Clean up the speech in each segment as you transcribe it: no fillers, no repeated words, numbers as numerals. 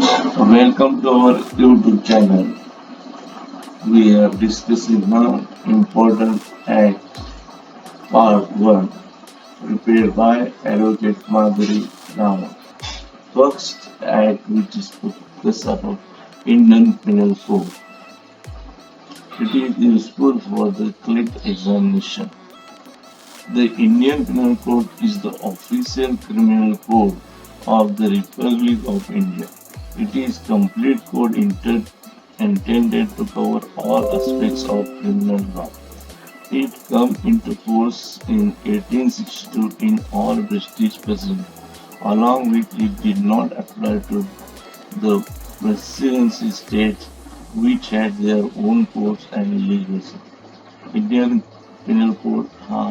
Welcome to our YouTube channel. We are discussing now important act part 1 prepared by Advocate Madhuri Rao. First act which is focus of Indian Penal Code. It is useful for the CLAT examination. The Indian Penal Code is the official criminal code of the Republic of India. It is complete code intended to cover all aspects of criminal law. It came into force in 1862 in all British prison. Along with it did not apply to the presidency states which had their own courts and legislation. Indian penal code हा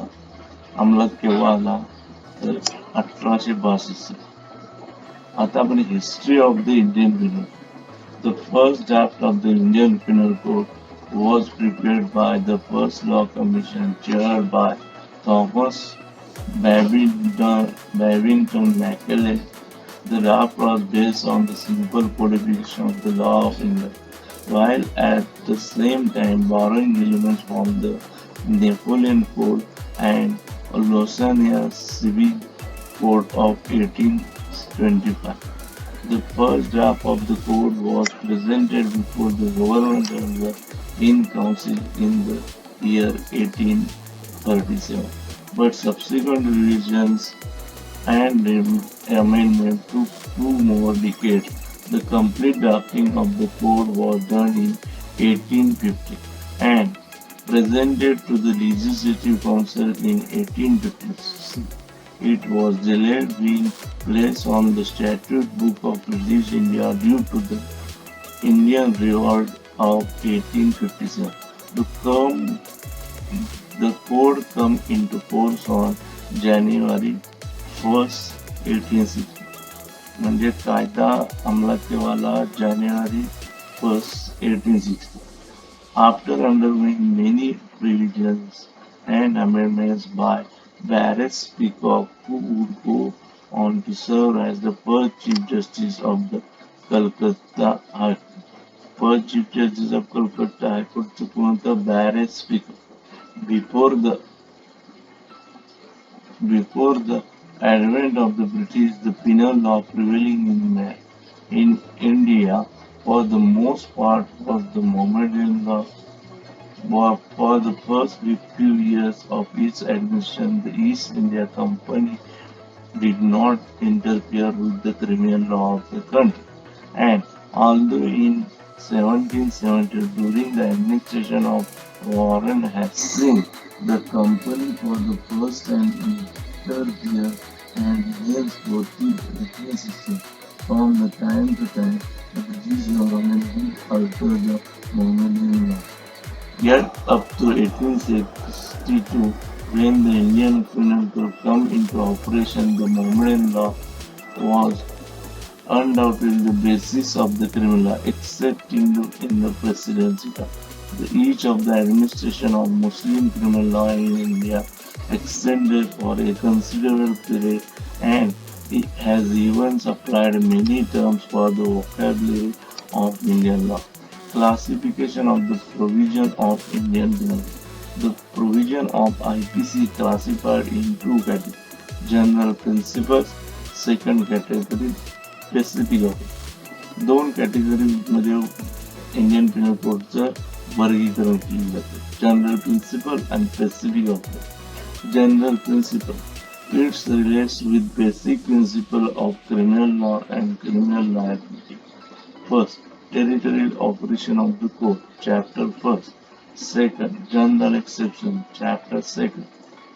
अंमलात केव्हा आला तर 1862. आता आपण history of the Indian penal. The first draft of the Indian Penal Code was prepared by the First Law Commission chaired by Thomas Babington Macaulay. The draft was based on the simple codification of the law of England, while at the same time borrowing elements from the Napoleon Code and Lausanne Civil Code of 1825. The first draft of the code was presented before the government of the in council in the year 1837, but subsequent revisions and amendment took two more decades. The complete drafting of the code was done in 1850 and presented to the Legislative Council in 1856. It was delayed being placed on the statute book of British India due to the Indian Revolt of 1857. The code come into force on January 1st, 1860. म्हणजे कायदा अंमलात केव्हा आला January 1st, 1860. After undergoing many revisions and amendments by Barrett's Peacock, who would go on to serve as the first Chief Justice of the Calcutta High Court. First Chief Justice of Calcutta High Court to कोणता Barrett's Peacock. Before the before the advent of the British, the penal law prevailing in India for the most part was the Mohammedan law. For the first few years of its administration, the East India Company did not interfere with the criminal law of the country. And although in 1770, during the administration of Warren Hastings, the company for the first time interfered and hence voted 1860. From the time to time, the British government did alter the Mohammedan law. Yet up to 1862, when the Indian Penal Code came into operation, the Mohammedan law was undoubtedly the basis of the criminal law, except in the presidency term. Each of the administration of Muslim criminal law in India extended for a considerable period, and it has even supplied many terms for the vocabulary of Indian law. Classification of the provision of Indian penal. The provision of IPC classified in two categories: general principles, second category specific offense. दोन कॅटेगरीमध्ये Indian penal कोडचं वर्गीकरण केले जाते: general principle आणि specific offence. General principle it's relates with basic principle of criminal law and criminal liability. First, territorial operation of the court, chapter 1st. Second, general exception, chapter 2nd.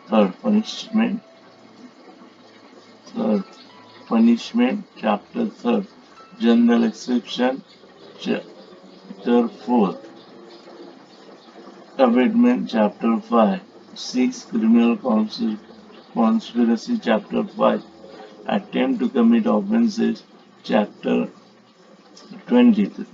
Third, punishment, chapter 3rd. General exception, chapter 4th. Abatement, chapter 5. 6. Criminal conspiracy, chapter 5. Attempt to commit offences, chapter 23.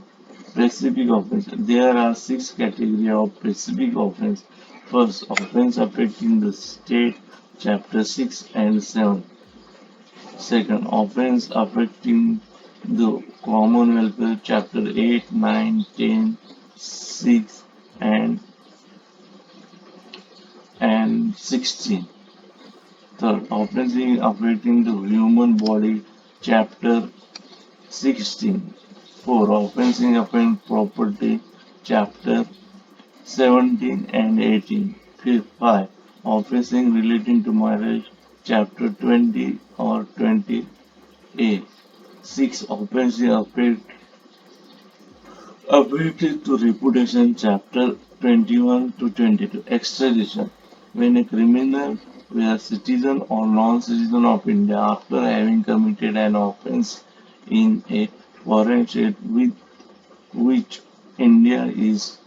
Specific offense. There are 6 categories of specific offense. First, offense affecting the state, chapter 6 and 7. Second, offense affecting The Commonwealth Chapter 8, 9, 10, 6, and 16. Third, offenses affecting the human body, Chapter 16. 4. Offenses affecting property, Chapter 17 and 18. 5. Offenses relating to marriage, Chapter 20 or 20a. 6. Offenses affecting to reputation, Chapter 21 to 22. Extradition. When a criminal, a citizen or non-citizen of India, after having committed an offence in a foreign state with which India is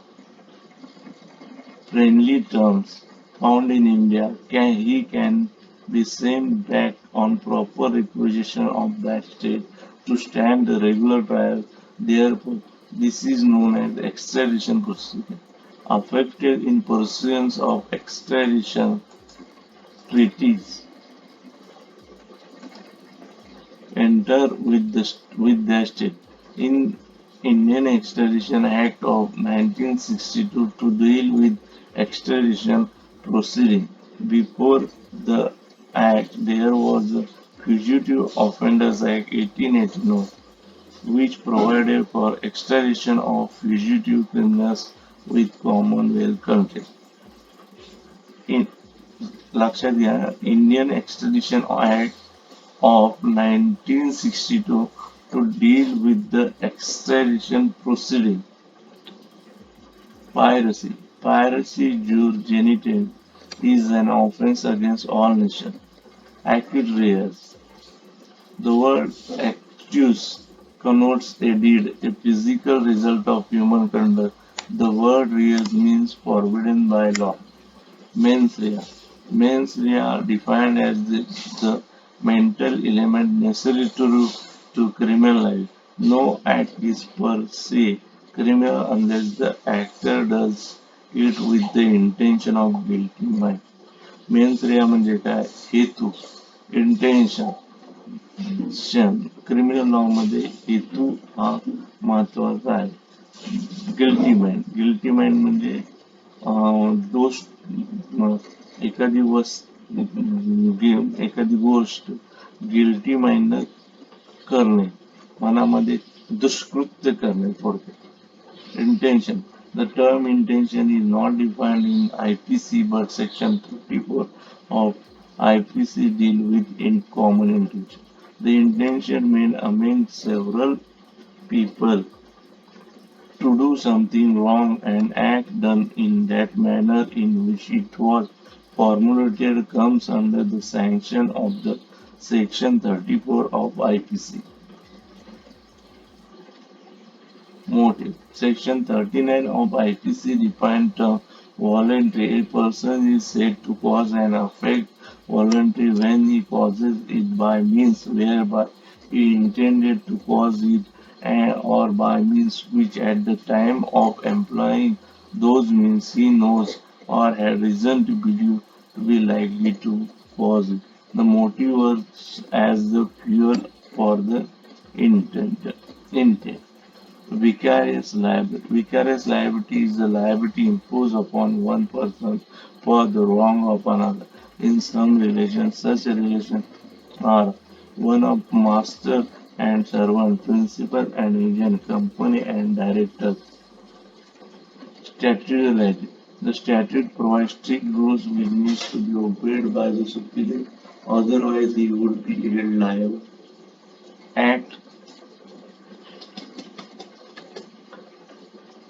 friendly terms, found in India, he can be sent back on proper requisition of that state to stand the regular trial. Therefore, this is known as extradition proceeding. Affected in pursuance of extradition treaties enter with the state. In Indian Extradition Act of 1962 to deal with extradition proceeding. Before the act, there was the Fugitive Offenders Act 1889, which provided for extradition of fugitive criminals with Commonwealth countries. In लक्षात घ्या Indian एक्स्ट्रॅडिशन act of 1962 to deal with the extradition proceeding. Piracy. Piracy jure genitive is an offense against all nations. Acute rears. The word actus connotes a deed, a physical result of human conduct. The word rears means forbidden by law. Mens rea. Mens rea defined as the mental element necessary to criminal life. No act is per se criminal unless the actor does it with the intention of guilty mind. Mens rea म्हणजे काय हेतू intention criminal law मध्ये हेतू हा महत्वाचा आहे guilty mind म्हणजे दोष एखादी एखादी गोष्ट गिल्टी माइंड करणे मनामध्ये दुष्कृत्य करणे थोडक्यात intention The term intention is not defined in IPC but section 34 of IPC deal with in common intention. The intention means among several people to do something wrong and act done in that manner in which it was formulated comes under the sanction of the section 34 of IPC. Motive. Section 39 of IPC defines term voluntary. A person is said to cause an effect voluntary when he causes it by means whereby he intended to cause it or by means which at the time of employing those means he knows or had reason to believe to be likely to cause it. The motive works as the fuel for the intent. intent. Vicarious liability. Vicarious liability is the liability imposed upon one person for the wrong of another. In some relations, such a relation are one of master and servant, principal and agent, company and director. Statutory liability. The statute provides strict rules which needs to be obeyed by the superior, otherwise he would be held liable. Act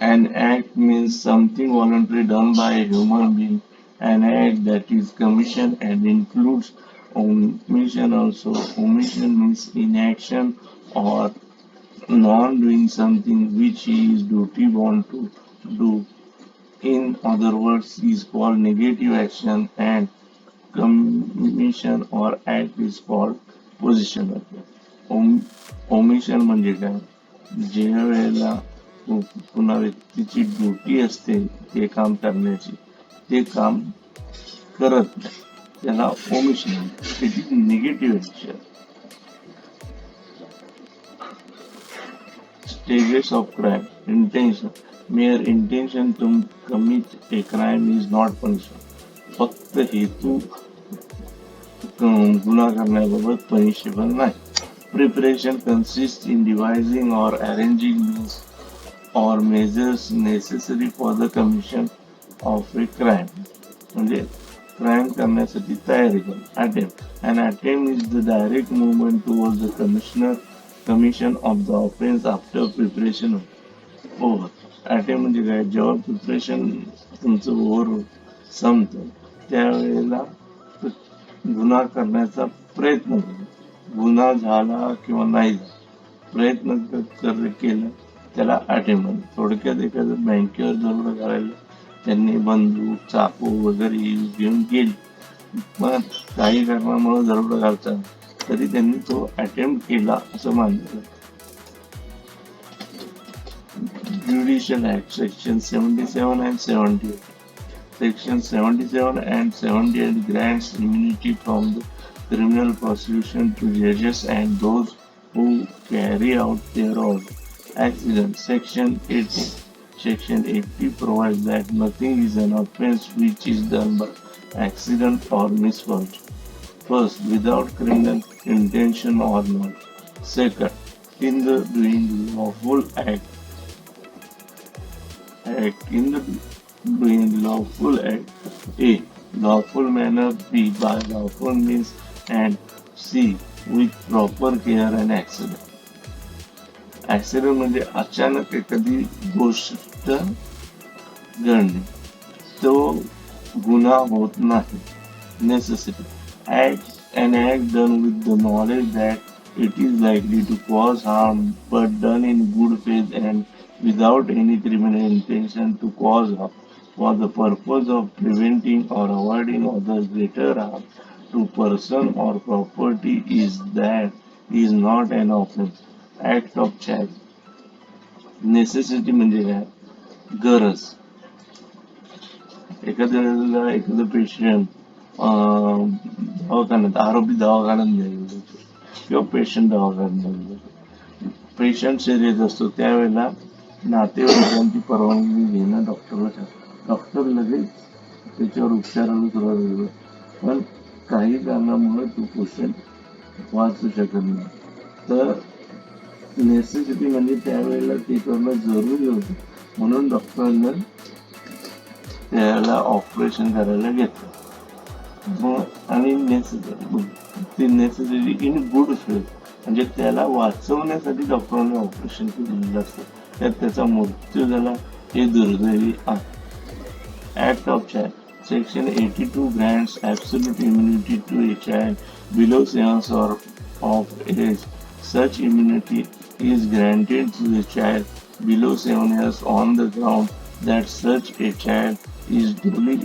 An act means something voluntary done by a human being. An act that is commission and includes omission also. Omission means inaction or non doing something which he is duty bound to do. In other words, is called negative action and commission or act is called positional. Omission म्हणजे काय ज्या वेळेला पुन्हा व्यक्तीची duty असते ते काम करण्याची ते काम करत नाही त्याला omission it is negative action Stages of crime. Intention. Mere intention to commit a crime is not punishable. फक्त हेतू गुन्हा करण्याबाबत पनिशेबल नाही. Preparation consists in devising or arranging means or measures necessary for the commission of a crime. म्हणजे crime करण्यासाठी तयारी करणे. Attempt. An attempt is the direct movement towards the commission of the offense after preparation over. Attempt म्हणजे काय, जेव्हा preparation तुमचं over संपतं त्यावेळेला गुन्हा करण्याचा प्रयत्न करा. गुन्हा झाला किंवा नाही झाला, प्रयत्न केला त्याला अटेम्प्ट म्हणतात. थोडक्यात एखादं बँकेवर दरोडा घालायला त्यांनी बंदूक चाकू वगैरे घेऊन गेली, पण काही कारणामुळे दरोडा घालतात तरी त्यांनी तो अटेम्प्ट केला असं मानलं जातं. Judicial Act, Section 77 and 78. Section 77 and 78 grants immunity from the criminal prosecution to judges and those who carry out their order. Accident, Section 80. Section 80 provides that nothing is an offense which is done by accident or misfortune. First, without criminal intention or not. Second, in the doing lawful in the doing lawful act. A. Lawful manner. B. By lawful means. And C. With proper care and accident. Accident म्हणजे अचानक एखादी गोष्ट घडणे, तो गुन्हा होत नाही. Necessity. An act done with the knowledge that it is likely to cause harm but done in good faith and without any criminal intention to cause harm for the purpose of preventing or avoiding others greater harm to person or property is not an offense. Act of charity. Necessity म्हणजे काय, गरज. एखादं patient दवाखान्यात, आरोपी दवाखान्यात नेलं किंवा patient दवाखान्यात नेलं, पेशंट सिरियस असतो त्यावेळेला नातेवाईकांची परवानगी घेणं डॉक्टरला ठरतं. डॉक्टर लगेच त्याच्यावर उपचाराला सुरुवात करतो, पण काही कारणामुळे तो पेशंट वाचू शकत नाही. तर नेसेसिटी म्हणजे त्यावेळेला ते करणं जरुरी होतं, म्हणून डॉक्टरांना त्याला ऑपरेशन करायला घेतलं. आणि ती नेसेसिटी इन गुड फेथ म्हणजे त्याला वाचवण्यासाठी डॉक्टरांनी ऑपरेशन केलेलं असतं, त्यात त्याचा मृत्यू झाला हे दुर्दैवी आहे. Act of child. Section 82 grants absolute immunity to a child below 7 years of age. Such immunity is granted to a child below 7 years on the ground that such a child is duly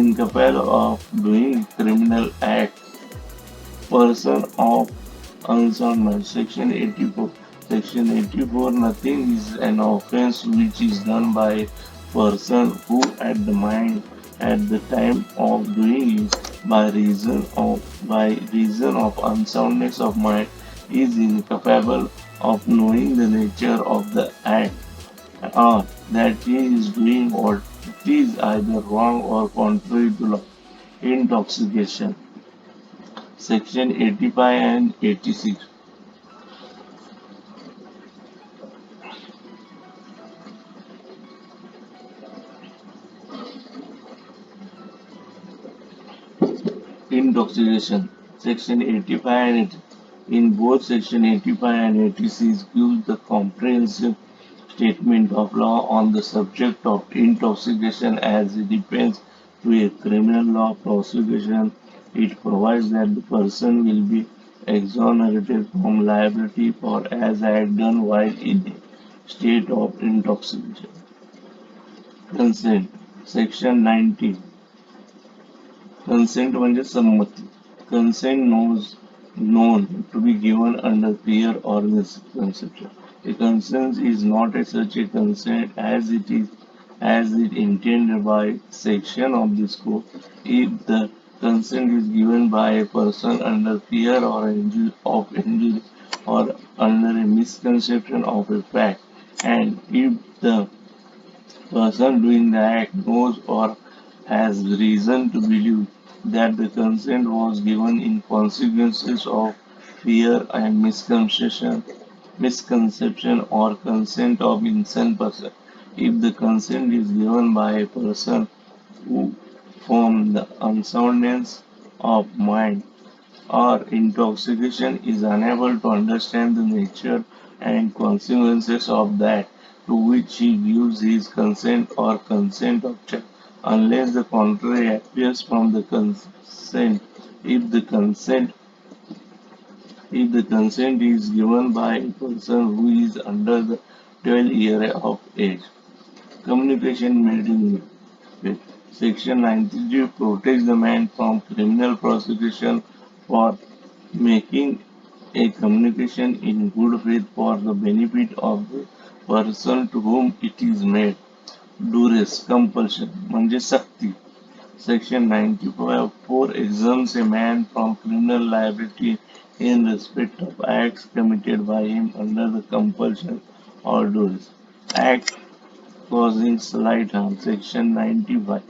incapable of doing criminal act. Person of unsound mind. Section 84. Section 84. Nothing is an offense which is done by a person who at the time of doing it by reason of unsoundness of mind is incapable of knowing the nature of the act or that he is doing what is either wrong or contrary to law. Intoxication. Section 85 and 86. Intoxication. Section 85 and 80. In both Section 85 and 86 gives the comprehensive statement of law on the subject of intoxication as it depends to a criminal law prosecution. It provides that the person will be exonerated from liability for as had done while in a state of intoxication. Consent. Section 90. Consent म्हणजे संमती. Consent known to be given under fear or misconception. A consent is not such a consent as it intended by section of this code if the consent is given by a person under fear or injury or under a misconception of a fact, and if the person doing the act knows or has reason to believe that the consent was given in consequences of fear and misconception or consent of innocent person. If the consent is given by a person who from the unsoundness of mind or intoxication is unable to understand the nature and consequences of that to which he gives his consent or consent object, unless the contrary appears from the consent. If the consent if the consent is given by a person who is under the 12 year of age. Communication made in with Section 93 protects the man from criminal prosecution for making a communication in good faith for the benefit of the person to whom it is made. Duress compulsion म्हणजे सक्ती. Section 95 4 exempts a man from criminal liability in respect of acts committed by him under the compulsion or duress. Act causing slight harm. Section 95.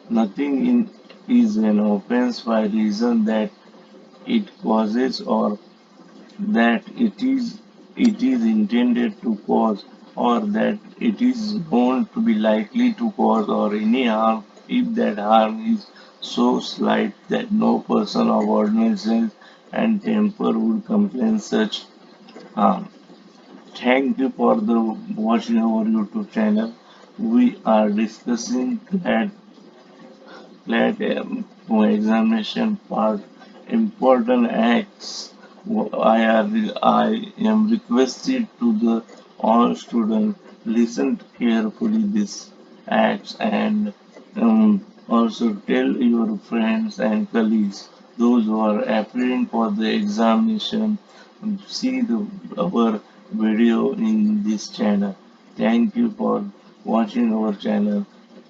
Nothing is an offense by reason that it causes or that it is intended to cause or that it is known to be likely to cause or any harm if that harm is so slight that no person of ordinary sense and temper would complain such harm. Thank you for the watching our YouTube channel. We are discussing that CLAT examination part important acts. I am requested to the all students listen carefully these acts and also tell your friends and colleagues those who are appearing for the examination see our video in this channel. Thank you for watching our channel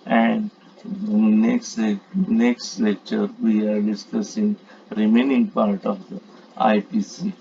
and next lecture we are discussing remaining part of the IPC.